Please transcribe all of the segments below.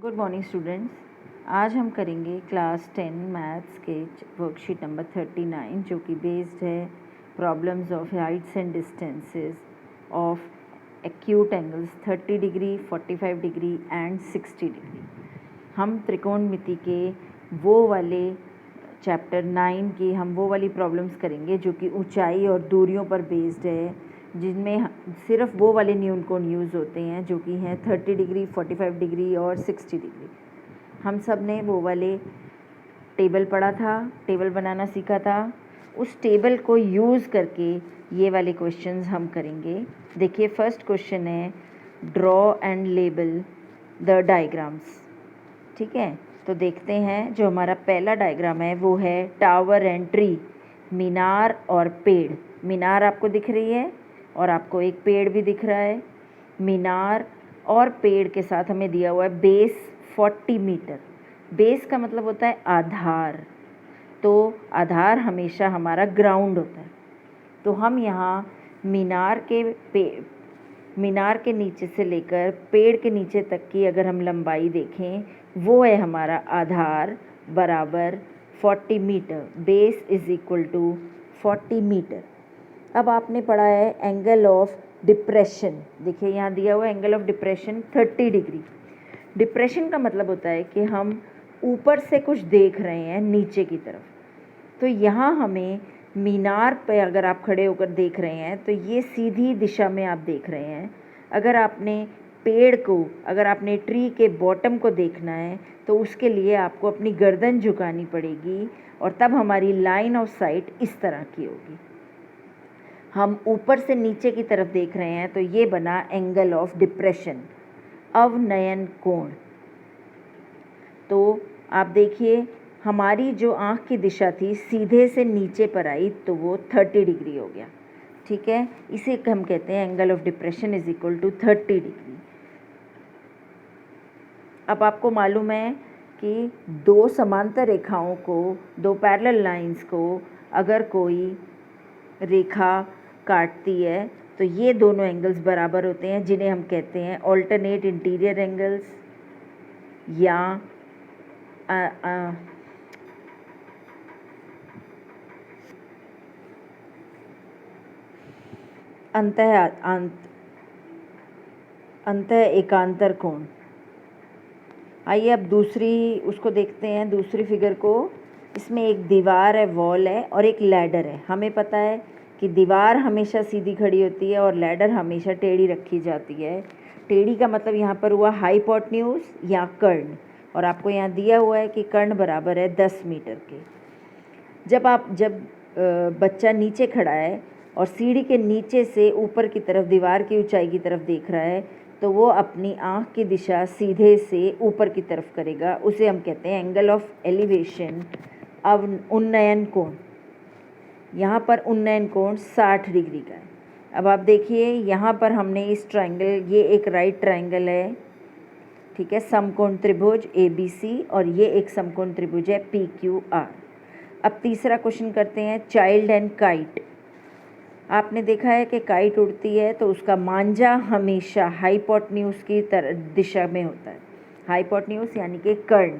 Good morning students. आज हम करेंगे क्लास 10 मैथ्स के वर्कशीट नंबर 39 जो कि बेस्ड है problems of Heights and distances of acute angles 30 degree 45 degree and 60 degree. हम त्रिकोणमिति के वो वाले चैप्टर 9 की हम वो वाली प्रॉब्लम्स करेंगे जो कि ऊंचाई और दूरियों पर बेस्ड है, जिनमें सिर्फ वो वाले न्यून कोण यूज़ होते हैं जो कि हैं 30 डिग्री 45 डिग्री और 60 डिग्री। हम सब ने वो वाले टेबल पढ़ा था, टेबल बनाना सीखा था। उस टेबल को यूज़ करके ये वाले क्वेश्चंस हम करेंगे। देखिए, फर्स्ट क्वेश्चन है draw and label the diagrams. ठीक है, तो देखते हैं। जो हमारा पहला डायग्राम है वो है टावर एंड ट्री, मीनार और पेड़। मीनार आपको दिख रही है और आपको एक पेड़ भी दिख रहा है। मीनार और पेड़ के साथ हमें दिया हुआ है बेस 40 मीटर। बेस का मतलब होता है आधार, तो आधार हमेशा हमारा ग्राउंड होता है। तो हम यहाँ मीनार के नीचे से लेकर पेड़ के नीचे तक की अगर हम लंबाई देखें, वो है हमारा आधार बराबर 40 metre. Base is equal to 40 metre. अब आपने पढ़ा है एंगल ऑफ डिप्रेशन। देखिए, यहाँ दिया हुआ angle of depression 30 degree. Depression का मतलब होता है कि हम ऊपर से कुछ देख रहे हैं नीचे की तरफ। तो यहाँ हमें मीनार पे अगर आप खड़े होकर देख रहे हैं तो ये सीधी दिशा में आप देख रहे हैं। अगर आपने अगर आपने ट्री के बॉटम को देखना है तो उसके लिए आपको अपनी गर्दन झुकानी पड़ेगी और तब हमारी लाइन ऑफ साइट इस तरह की होगी। हम ऊपर से नीचे की तरफ देख रहे हैं तो ये बना एंगल ऑफ डिप्रेशन, अवनयन कोण। तो आप देखिए, हमारी जो आँख की दिशा थी सीधे से नीचे पर आई तो वो 30 डिग्री हो गया। ठीक है, इसे हम कहते हैं angle of depression is equal to 30 degree. अब आपको मालूम है कि दो समांतर रेखाओं को, दो पैरेलल लाइंस को अगर कोई रेखा काटती है तो ये दोनों एंगल्स बराबर होते हैं, जिन्हें हम कहते हैं ऑल्टरनेट इंटीरियर एंगल्स या अंतः एकांतर कोण। आइए अब दूसरी उसको देखते हैं, दूसरी फिगर को। इसमें एक दीवार है, वॉल है और एक लैडर है। हमें पता है कि दीवार हमेशा सीधी खड़ी होती है और लैडर हमेशा टेढ़ी रखी जाती है। टेढ़ी का मतलब यहाँ पर हुआ हाइपोटेन्यूज या कर्ण, और आपको यहाँ दिया हुआ है कि कर्ण बराबर है 10 मीटर के। जब बच्चा नीचे खड़ा है और सीढ़ी के नीचे से ऊपर की तरफ दीवार की ऊंचाई की तरफ देख रहा है तो वो अपनी आँख की दिशा सीधे से ऊपर की तरफ करेगा। उसे हम कहते हैं एंगल ऑफ एलिवेशन, उन्नयन कोण। यहाँ पर उन्नयन कोण 60 डिग्री का है। अब आप देखिए, यहाँ पर हमने इस ट्रायंगल, ये एक राइट ट्रायंगल है, ठीक है, समकोण त्रिभुज ABC, और ये एक समकोण त्रिभुज है PQR। अब तीसरा क्वेश्चन करते हैं, चाइल्ड एंड काइट। आपने देखा है कि काइट उड़ती है तो उसका मांझा हमेशा हाइपोटेन्यूज की दिशा में होता है। हाइपोटेन्यूज यानी कि कर्ण।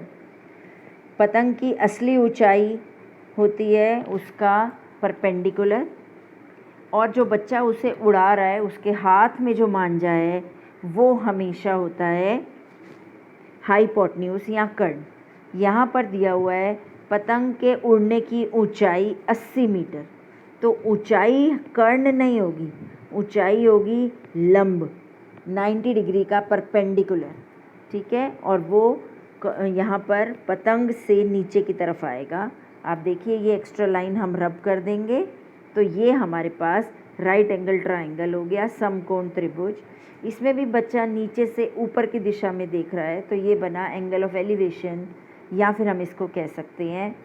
पतंग की असली ऊंचाई होती है उसका परपेंडिकुलर, और जो बच्चा उसे उड़ा रहा है उसके हाथ में जो मांझा है वो हमेशा होता है हाइपोटेन्यूज या कर्ण। यहाँ पर दिया हुआ है पतंग के उड़ने की ऊंचाई 80 मीटर। तो ऊंचाई कर्ण नहीं होगी, ऊंचाई होगी लंब, 90 डिग्री का परपेंडिकुलर। ठीक है, और वो यहाँ पर पतंग से नीचे की तरफ आएगा। आप देखिए, ये एक्स्ट्रा लाइन हम रब कर देंगे तो ये हमारे पास राइट एंगल ट्रायंगल हो गया, समकोण त्रिभुज। इसमें भी बच्चा नीचे से ऊपर की दिशा में देख रहा है तो ये बना एंगल ऑफ एलिवेशन, या फिर हम इसको कह सकते हैं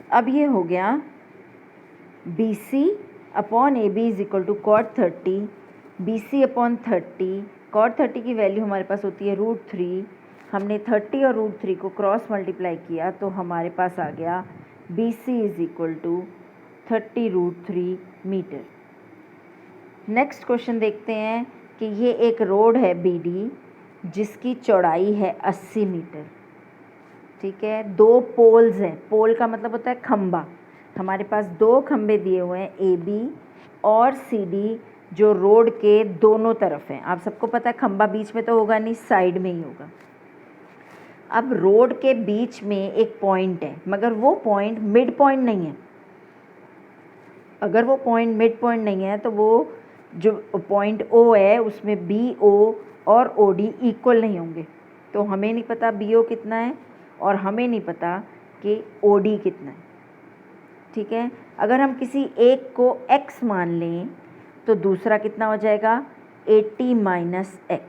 अब ये हो गया BC upon AB is equal to cot 30। BC upon 30, cot 30 की वैल्यू हमारे पास होती है √3, हमने 30 और √3 को क्रॉस मल्टीप्लाई किया तो हमारे पास आ गया BC is equal to 30√3 metre. Next question देखते हैं कि ये एक रोड है BD जिसकी चौड़ाई है 80 मीटर। ठीक है, 2 पोल्स हैं, पोल का मतलब होता है खंबा। हमारे पास 2 खंबे दिए हुए हैं AB और CD जो रोड के दोनों तरफ हैं। आप सबको पता है खंबा बीच में तो होगा नहीं, साइड में ही होगा। अब रोड के बीच में एक पॉइंट है, मगर वो पॉइंट मिड पॉइंट नहीं है। अगर वो पॉइंट मिड पॉइंट नहीं है तो वो जो पॉइंट O है उसमें BO और OD इक्वल नहीं होंगे। तो हमें नहीं पता BO कितना है और हमें नहीं पता कि OD कितना है। ठीक है, अगर हम किसी एक को x मान लें तो दूसरा कितना हो जाएगा 80 माइनस x।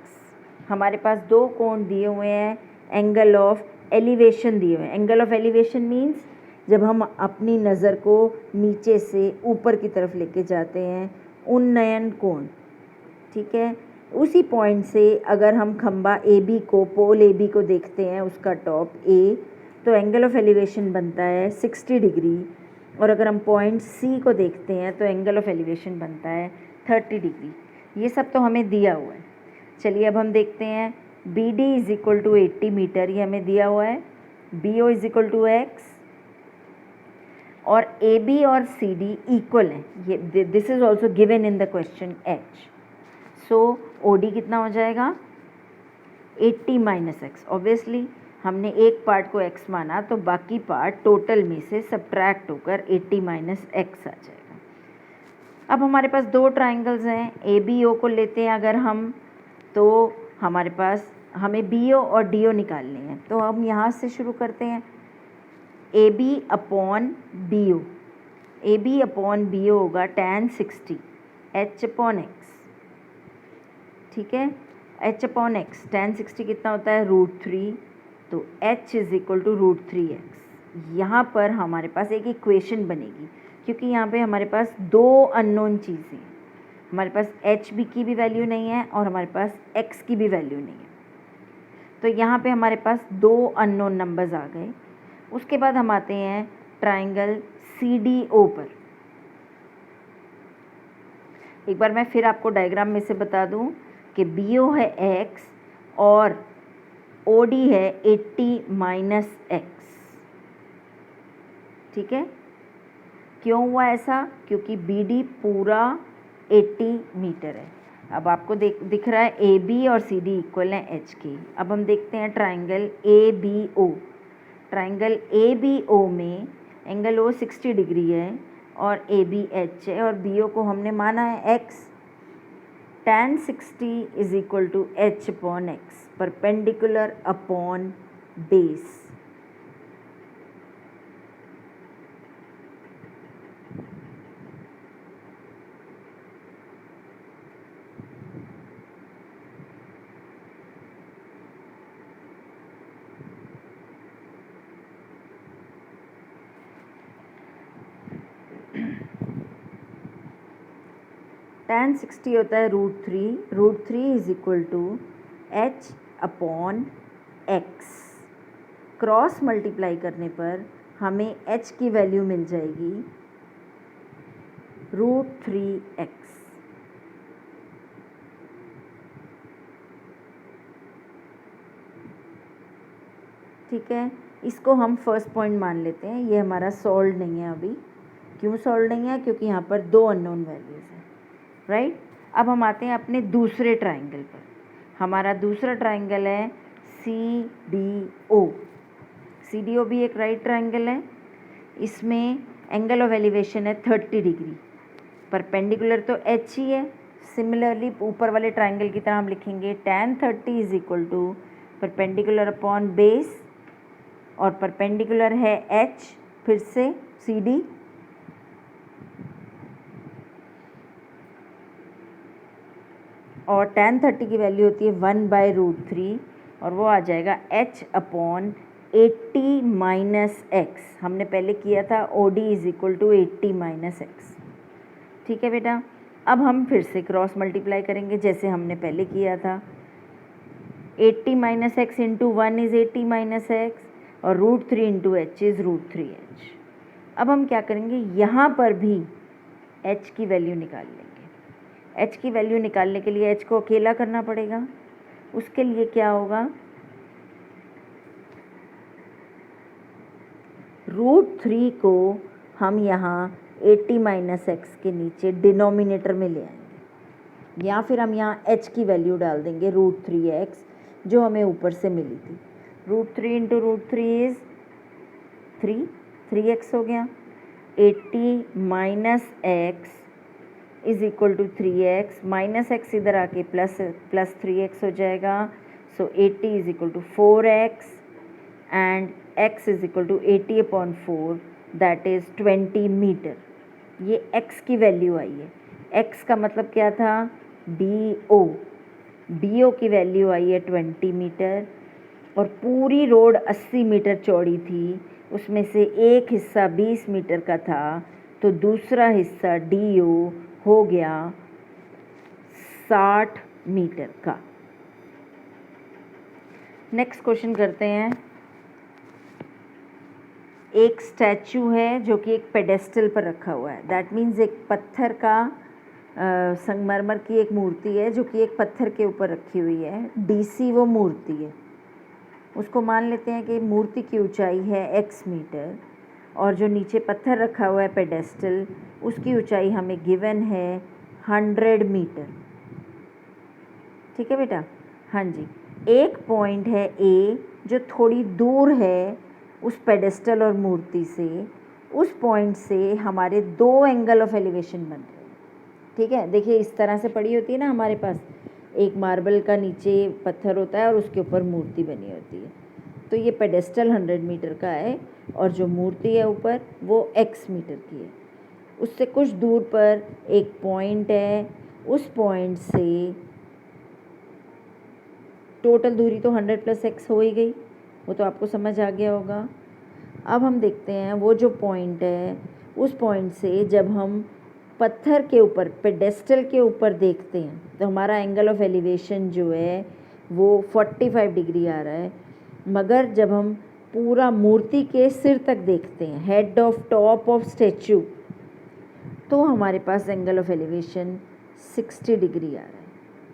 हमारे पास 2 कोण दिए हुए हैं, एंगल ऑफ एलिवेशन दिए हुए हैं। एंगल ऑफ एलिवेशन मीन्स जब हम अपनी नज़र को नीचे से ऊपर की तरफ लेके जाते हैं, उन्नयन कोण। ठीक है, उसी पॉइंट से अगर हम खंबा AB को, पोल AB को देखते हैं, उसका टॉप A, तो एंगल ऑफ एलिवेशन बनता है 60 डिग्री। और अगर हम पॉइंट C को देखते हैं तो एंगल ऑफ एलिवेशन बनता है 30 डिग्री। ये सब तो हमें दिया हुआ है। चलिए अब हम देखते हैं BD is equal to 80 metre, ये हमें दिया हुआ है। BO is equal to x और AB और CD इक्वल हैं। ये this is also given in the question H। So OD कितना हो जाएगा 80 माइनस x। ऑब्वियसली हमने एक पार्ट को x माना तो बाकी पार्ट टोटल में से सब्ट्रैक्ट होकर 80 माइनस x आ जाएगा। अब हमारे पास 2 ट्राइंगल्स हैं, ABO को लेते हैं अगर हम, तो हमारे पास हमें BO और DO निकालने हैं। तो हम यहाँ से शुरू करते हैं, AB upon BO। AB upon BO होगा tan 60 H अपॉन x। ठीक है, H अपॉन x, tan 60 कितना होता है √3, तो H is equal to √3x। यहाँ पर हमारे पास एक इक्वेशन बनेगी क्योंकि यहाँ पे हमारे पास 2 अननोन चीज़ें हैं। हमारे पास HB की भी वैल्यू नहीं है और हमारे पास x की भी वैल्यू नहीं है। तो यहाँ पे हमारे पास 2 अननोन नंबर्स आ गए। उसके बाद हम आते हैं ट्राइंगल CDO पर। एक बार मैं फिर आपको डायग्राम में से बता दूं कि BO है x और OD है 80 माइनस x। ठीक है, क्यों हुआ ऐसा? क्योंकि BD पूरा 80 मीटर है। अब आपको दिख रहा है AB और CD इक्वल हैं H के। अब हम देखते हैं ट्राइंगल ABO। ट्राइंगल ABO में एंगल O 60 डिग्री है और AB H है और BO को हमने माना है x। tan 60 is equal to H upon x, perpendicular upon base. tan 60 होता है √3, √3 is equal to H upon x। Cross multiply करने पर हमें H की वैल्यू मिल जाएगी √3x। ठीक है, इसको हम फर्स्ट पॉइंट मान लेते हैं। ये हमारा सॉल्व नहीं है अभी। क्यों सॉल्व नहीं है? क्योंकि यहाँ पर 2 अननोन वैल्यूज़ हैं, राइट। अब हम आते हैं अपने दूसरे ट्राइंगल पर। हमारा दूसरा ट्राइंगल है CDO। CDO भी एक राइट ट्राइंगल है। इसमें एंगल ऑफ एलिवेशन है 30 डिग्री। परपेंडिकुलर तो H ही है। सिमिलरली ऊपर वाले ट्राइंगल की तरह हम लिखेंगे tan 30 is equal to perpendicular upon base और परपेंडिकुलर है H, फिर से CD और tan 30 की वैल्यू होती है 1/√3 और वो आ जाएगा H अपॉन 80 माइनस x। हमने पहले किया था OD is equal to 80 minus x। ठीक है बेटा, अब हम फिर से क्रॉस मल्टीप्लाई करेंगे जैसे हमने पहले किया था। 80 minus x into 1 is 80 minus x और √3 इंटू एच इज़ √3h। अब हम क्या करेंगे, यहाँ पर भी h की वैल्यू निकाल लेंगे। h की वैल्यू निकालने के लिए h को अकेला करना पड़ेगा। उसके लिए क्या होगा, √3 को हम यहाँ 80 माइनस एक्स के नीचे डिनोमिनेटर में ले आएंगे, या फिर हम यहाँ h की वैल्यू डाल देंगे √3x जो हमें ऊपर से मिली थी। √3 इंटू √3 इज़ 3x हो गया। 80 minus x is equal to 3x, minus x इधर आके प्लस 3x हो जाएगा। So 80 is equal to 4x and x is equal to 80/4 that is 20 metre. ये x की वैल्यू आई है। x का मतलब क्या था, DO की वैल्यू आई है 20 मीटर और पूरी रोड 80 मीटर चौड़ी थी, उसमें से एक हिस्सा 20 मीटर का था, तो दूसरा हिस्सा DO हो गया 60 मीटर का। नेक्स्ट क्वेश्चन करते हैं। एक स्टैचू है जो कि एक पेडेस्टल पर रखा हुआ है, दैट मीन्स एक पत्थर का संगमरमर की एक मूर्ति है जो कि एक पत्थर के ऊपर रखी हुई है। DC वो मूर्ति है, उसको मान लेते हैं कि मूर्ति की ऊंचाई है x मीटर और जो नीचे पत्थर रखा हुआ है पेडेस्टल, उसकी ऊंचाई हमें गिवन है 100 मीटर। ठीक है बेटा, हाँ जी। एक पॉइंट है A जो थोड़ी दूर है उस पेडेस्टल और मूर्ति से, उस पॉइंट से हमारे 2 एंगल ऑफ एलिवेशन बन रहे हैं। ठीक है, देखिए इस तरह से पड़ी होती है ना हमारे पास, एक मार्बल का नीचे पत्थर होता है और उसके ऊपर मूर्ति बनी होती है। तो ये पेडेस्टल 100 मीटर का है और जो मूर्ति है ऊपर वो x मीटर की है। उससे कुछ दूर पर एक पॉइंट है, उस पॉइंट से टोटल दूरी तो 100 + x हो ही गई, वो तो आपको समझ आ गया होगा। अब हम देखते हैं वो जो पॉइंट है, उस पॉइंट से जब हम पत्थर के ऊपर पेडेस्टल के ऊपर देखते हैं तो हमारा एंगल ऑफ एलिवेशन जो है वो 45 डिग्री आ रहा है, मगर जब हम पूरा मूर्ति के सिर तक देखते हैं, head of top of statute, तो हमारे पास एंगल ऑफ एलिवेशन 60 डिग्री आ रहा है।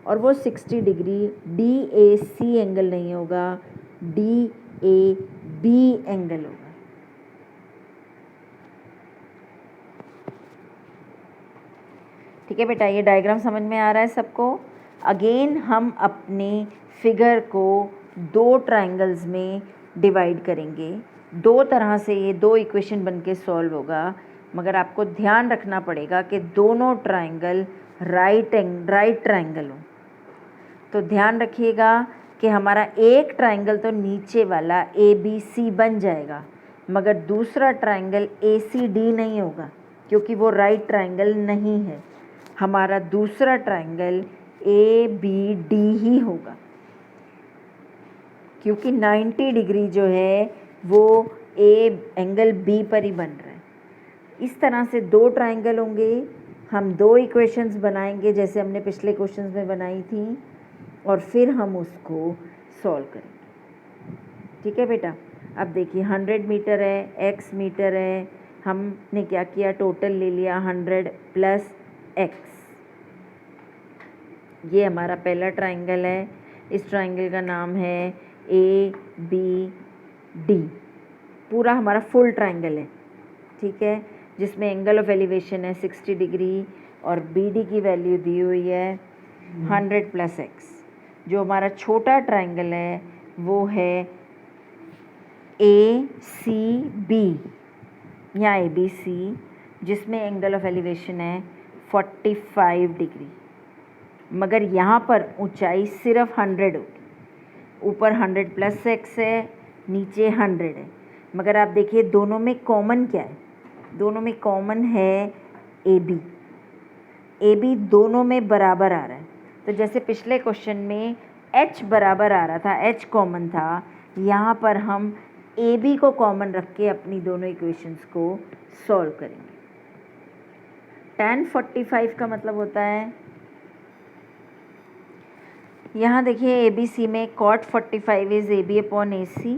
और वो 60 डिग्री DAC एंगल नहीं होगा, DAB एंगल होगा। ठीक है बेटा, ये डायग्राम समझ में आ रहा है सबको। अगेन हम अपने फिगर को 2 ट्रायंगल्स में डिवाइड करेंगे। 2 तरह से ये 2 इक्वेशन बन के सॉल्व होगा, मगर आपको ध्यान रखना पड़ेगा कि दोनों ट्रायंगल राइट ट्रायंगल हो। तो ध्यान रखिएगा कि हमारा एक ट्रायंगल तो नीचे वाला ABC बन जाएगा, मगर दूसरा ट्रायंगल ACD नहीं होगा, क्योंकि वो राइट ट्रायंगल नहीं है। हमारा दूसरा ट्रायंगल ABD ही होगा, क्योंकि 90 डिग्री जो है वो एंगल B पर ही बन रहा है। इस तरह से 2 ट्रायंगल होंगे, हम 2 इक्वेशंस बनाएंगे जैसे हमने पिछले क्वेश्चंस में बनाई थी, और फिर हम उसको सॉल्व करेंगे। ठीक है बेटा, अब देखिए 100 मीटर है, x मीटर है, हमने क्या किया, टोटल ले लिया 100 + x। ये हमारा पहला ट्रायंगल है, इस ट्रायंगल का नाम है ABD, पूरा हमारा फुल ट्रायंगल है। ठीक है, जिसमें एंगल ऑफ एलिवेशन है 60 डिग्री और BD की वैल्यू दी हुई है 100 + x। जो हमारा छोटा ट्रायंगल है वो है ACB या ABC, जिसमें एंगल ऑफ एलिवेशन है 45 डिग्री, मगर यहाँ पर ऊंचाई सिर्फ 100 होगी। ऊपर 100 + x है, नीचे 100 है, मगर आप देखिए दोनों में कॉमन क्या है, दोनों में कॉमन है AB दोनों में बराबर आ रहा है। तो जैसे पिछले क्वेश्चन में h बराबर आ रहा था, h कॉमन था, यहाँ पर हम AB को कॉमन रख के अपनी दोनों इक्वेशंस को सॉल्व करेंगे। tan 45 का मतलब होता है, यहाँ देखिए ए बी सी में cot 45 is A B upon A C.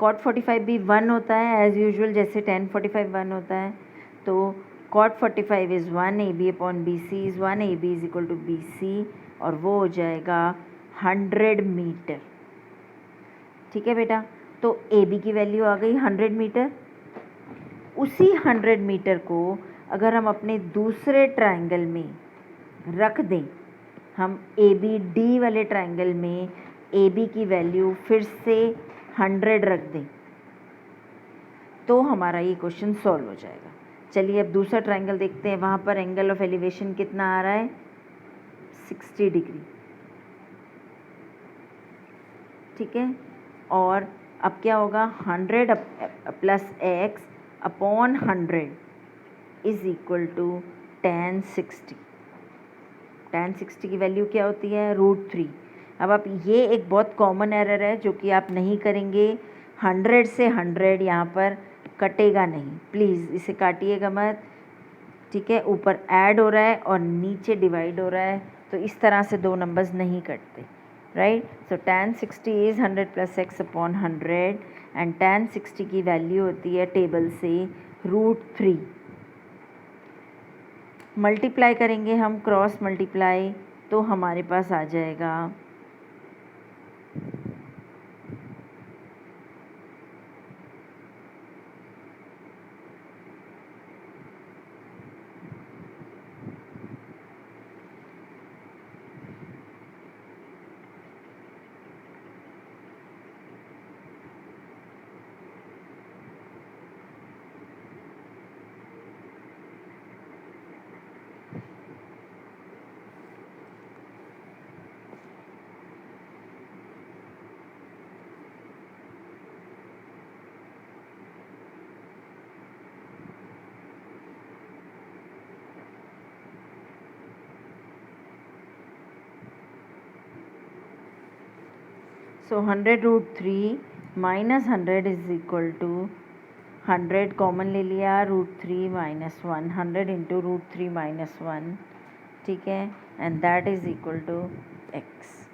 cot 45 भी 1 होता है एज़ यूजुअल, जैसे tan 45 1 होता है। तो cot 45 is 1, A B upon B C is 1, A B is equal to B C, और वो हो जाएगा 100 मीटर। ठीक है बेटा, तो ए बी की वैल्यू आ गई 100 मीटर। उसी 100 मीटर को अगर हम अपने दूसरे ट्रायंगल में रख दें, हम ए बी डी वाले ट्रायंगल में ए बी की वैल्यू फिर से 100 रख दें, तो हमारा ये क्वेश्चन सॉल्व हो जाएगा। चलिए अब दूसरा ट्रायंगल देखते हैं। वहाँ पर एंगल ऑफ एलिवेशन कितना आ रहा है? 60 डिग्री। ठीक है, और अब क्या होगा? 100 plus x upon 100 is equal to tan 60। tan 60 की वैल्यू क्या होती है? √3। अब आप ये एक बहुत कॉमन एरर है जो कि आप नहीं करेंगे। 100 से 100 यहाँ पर कटेगा नहीं, प्लीज़ इसे काटिएगा मत। ठीक है, ऊपर ऐड हो रहा है और नीचे डिवाइड हो रहा है, तो इस तरह से दो नंबर्स नहीं कटते, right. So tan 60 is 100 plus x upon 100, and tan 60 की वैल्यू होती है टेबल से √3। मल्टीप्लाई करेंगे हम, क्रॉस मल्टीप्लाई, तो हमारे पास आ जाएगा so 100 √3 minus 100 is equal to 100 common ले लिया, √3 माइनस 1, 100 इंटू √3 माइनस 1। ठीक है, and that is equal to x.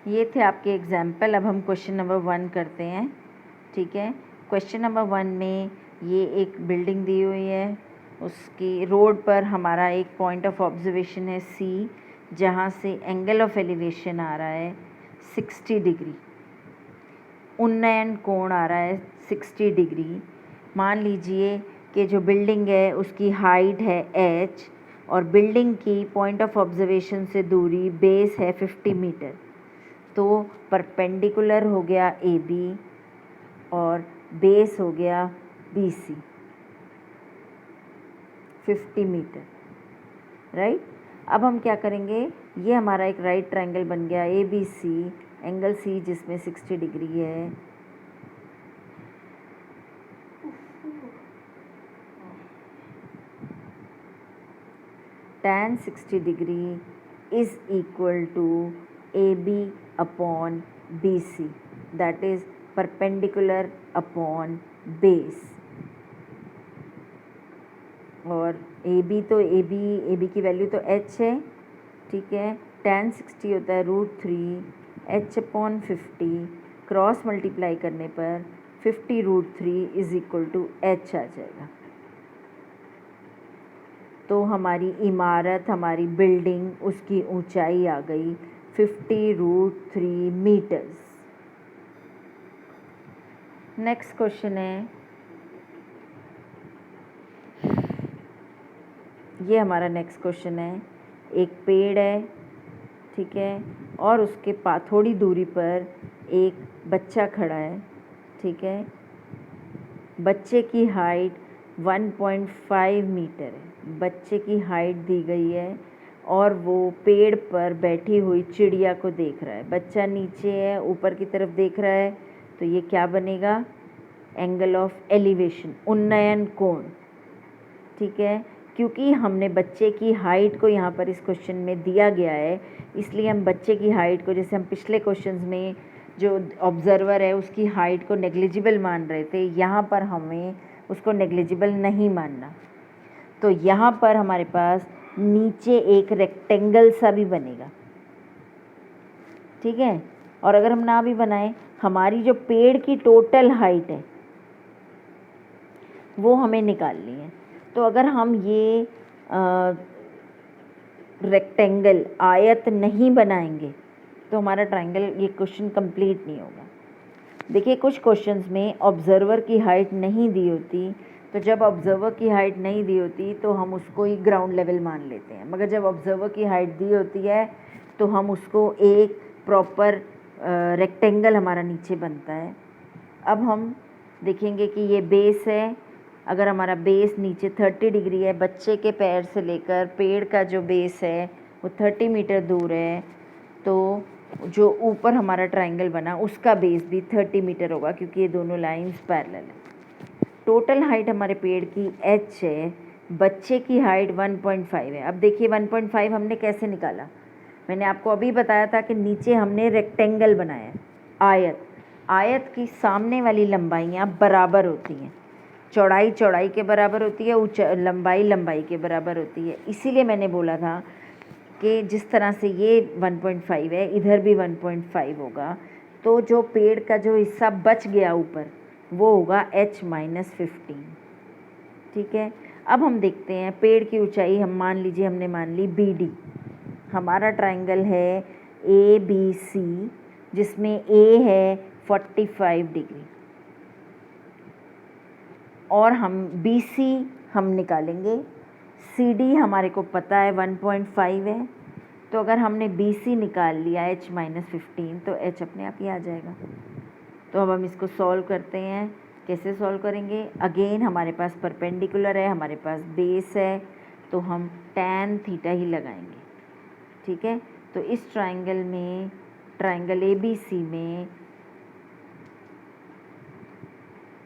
ये थे आपके एग्जाम्पल। अब हम क्वेश्चन नंबर 1 करते हैं। ठीक है, क्वेश्चन नंबर 1 में ये एक बिल्डिंग दी हुई है, उसकी रोड पर हमारा एक पॉइंट ऑफ ऑब्जर्वेशन है सी, जहाँ से एंगल ऑफ एलिवेशन आ रहा है 60 डिग्री, उन्नयन कोण आ रहा है 60 डिग्री। मान लीजिए कि जो बिल्डिंग है उसकी हाइट है h, और बिल्डिंग की पॉइंट ऑफ ऑब्जर्वेशन से दूरी बेस है 50 मीटर। तो परपेंडिकुलर हो गया ए बी और बेस हो गया बी सी 50 मीटर, राइट। अब हम क्या करेंगे, ये हमारा एक राइट ट्रायंगल बन गया A B C, angle C जिसमें 60 डिग्री है। tan 60 degree is equal to A B upon B C, that is perpendicular upon base. और ए बी की वैल्यू तो h है। ठीक है, tan 60 होता है √3 h अपॉन 50, क्रॉस मल्टीप्लाई करने पर 50 √3 इज़ इक्वल टू h आ जाएगा। तो हमारी इमारत, हमारी बिल्डिंग, उसकी ऊंचाई आ गई 50 √3 मीटर्स। नेक्स्ट क्वेश्चन है, ये हमारा नेक्स्ट क्वेश्चन है। एक पेड़ है, ठीक है, और उसके थोड़ी दूरी पर एक बच्चा खड़ा है। ठीक है, बच्चे की हाइट 1.5 मीटर है, बच्चे की हाइट दी गई है, और वो पेड़ पर बैठी हुई चिड़िया को देख रहा है। बच्चा नीचे है, ऊपर की तरफ देख रहा है, तो ये क्या बनेगा? एंगल ऑफ एलिवेशन, उन्नयन कोण। ठीक है, क्योंकि हमने बच्चे की हाइट को यहाँ पर इस क्वेश्चन में दिया गया है, इसलिए हम बच्चे की हाइट को, जैसे हम पिछले क्वेश्चंस में जो ऑब्जर्वर है उसकी हाइट को नेग्लिजिबल मान रहे थे, यहाँ पर हमें उसको नेग्लिजिबल नहीं मानना। तो यहाँ पर हमारे पास नीचे एक रेक्टेंगल सा भी बनेगा, ठीक है। और अगर हम ना भी बनाएं, हमारी जो पेड़ की टोटल हाइट है वो हमें निकालनी है। तो अगर हम ये रेक्टेंगल आयत नहीं बनाएंगे तो हमारा ट्रायंगल, ये क्वेश्चन कंप्लीट नहीं होगा। देखिए कुछ क्वेश्चंस में ऑब्जर्वर की हाइट नहीं दी होती, तो जब ऑब्जर्वर की हाइट नहीं दी होती तो हम उसको ही ग्राउंड लेवल मान लेते हैं, मगर जब ऑब्जर्वर की हाइट दी होती है तो हम उसको एक प्रॉपर रेक्टेंगल हमारा नीचे बनता है। अब हम देखेंगे कि ये बेस है, अगर हमारा बेस नीचे 30 डिग्री है, बच्चे के पैर से लेकर पेड़ का जो बेस है वो 30 मीटर दूर है, तो जो ऊपर हमारा ट्रायंगल बना उसका बेस भी 30 मीटर होगा, क्योंकि ये दोनों लाइंस पैरेलल है। टोटल हाइट हमारे पेड़ की h है, बच्चे की हाइट 1.5 है। अब देखिए 1.5 हमने कैसे निकाला, मैंने आपको अभी बताया था कि नीचे हमने रेक्टेंगल बनाया, आयत की सामने वाली लंबाइयाँ बराबर होती हैं, चौड़ाई चौड़ाई के बराबर होती है, लंबाई लंबाई के बराबर होती है। इसीलिए मैंने बोला था कि जिस तरह से ये 1.5 है, इधर भी 1.5 होगा, तो जो पेड़ का जो हिस्सा बच गया ऊपर वो होगा h-15, ठीक है। अब हम देखते हैं पेड़ की ऊंचाई, हम मान लीजिए हमने मान ली BD, हमारा ट्रायंगल है ABC, जिसमें A है 45 डिग्री और हम BC हम निकालेंगे, CD हमारे को पता है 1.5 है, तो अगर हमने BC निकाल लिया h-15 तो h अपने आप ही आ जाएगा। तो अब हम इसको सॉल्व करते हैं। कैसे सॉल्व करेंगे, अगेन हमारे पास परपेंडिकुलर है, हमारे पास बेस है, तो हम tan थीटा ही लगाएंगे, ठीक है। तो इस ट्रायंगल में, ट्रायंगल ABC में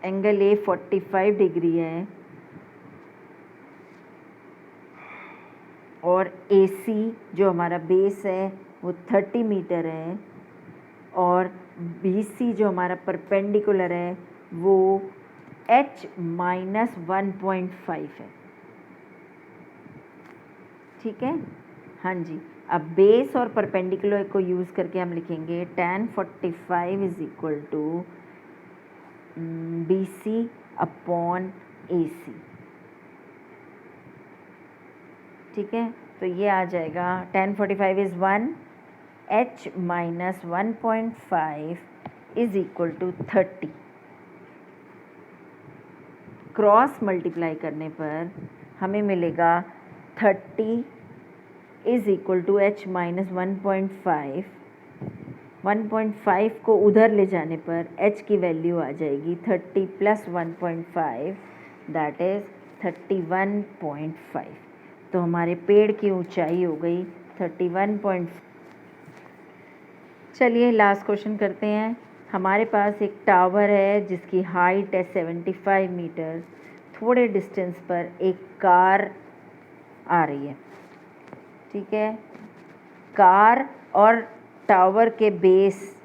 एंगल A 45 डिग्री है और AC जो हमारा बेस है वो 30 मीटर है और BC जो हमारा परपेंडिकुलर है वो h-1.5 है, ठीक है। हाँ जी, अब बेस और परपेंडिकुलर को यूज़ करके हम लिखेंगे tan 45 is equal to BC upon AC, ठीक है। तो ये आ जाएगा tan 45 is 1, h-1.5 is equal to 30। Cross multiply करने पर हमें मिलेगा 30 इज़ इक्वल टू h-1.5, 1.5 को उधर ले जाने पर h की वैल्यू आ जाएगी 30 प्लस 1.5 दैट इज़ 31.5। तो हमारे पेड़ की ऊंचाई हो गई 31.5। चलिए लास्ट क्वेश्चन करते हैं। हमारे पास एक टावर है जिसकी हाइट है 75 मीटर, थोड़े डिस्टेंस पर एक कार आ रही है, ठीक है। कार और टावर के बेस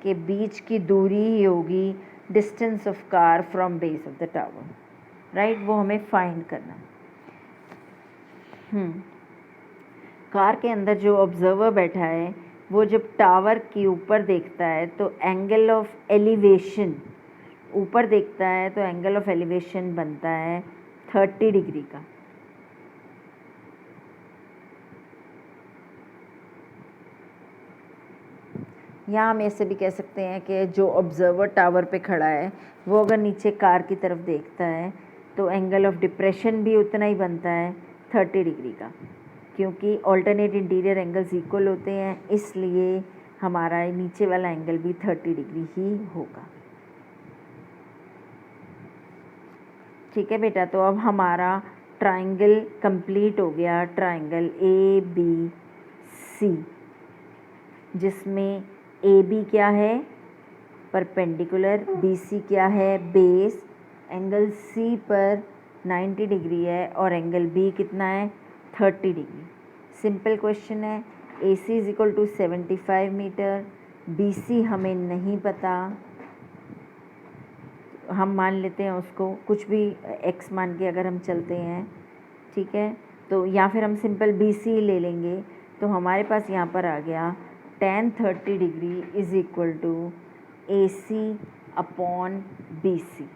के बीच की दूरी ही होगी distance of car from base of the tower, right, वो हमें फाइंड करना। कार के अंदर जो ऑब्जर्वर बैठा है वो जब टावर के ऊपर देखता है तो एंगल ऑफ एलिवेशन, ऊपर देखता है तो एंगल ऑफ एलिवेशन बनता है 30 डिग्री का। यहाँ हम ऐसे भी कह सकते हैं कि जो ऑब्जर्वर टावर पे खड़ा है वो अगर नीचे कार की तरफ देखता है तो एंगल ऑफ डिप्रेशन भी उतना ही बनता है 30 डिग्री का, क्योंकि ऑल्टरनेट इंटीरियर एंगल्स इक्वल होते हैं, इसलिए हमारा नीचे वाला एंगल भी 30 डिग्री ही होगा, ठीक है बेटा। तो अब हमारा ट्रायंगल कंप्लीट हो गया, ट्रायंगल ABC, जिसमें AB क्या है परपेंडिकुलर, BC क्या है बेस, एंगल C पर 90 डिग्री है और एंगल B कितना है 30 डिग्री। सिंपल क्वेश्चन है। AC is equal to 75 metre, BC हमें नहीं पता, हम मान लेते हैं उसको कुछ भी x मान के अगर हम चलते हैं, ठीक है, तो या फिर हम सिंपल बी सी ले लेंगे। तो हमारे पास यहाँ पर आ गया tan 30 degree is equal to A C upon B C.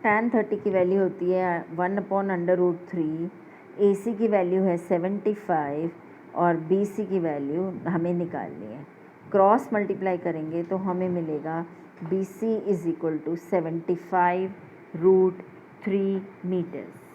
tan 30 की वैल्यू होती है 1/√3, ए सी की वैल्यू है 75 और बी सी की वैल्यू हमें निकालनी है। क्रॉस मल्टीप्लाई करेंगे तो हमें मिलेगा B C is equal to 75√3 metres.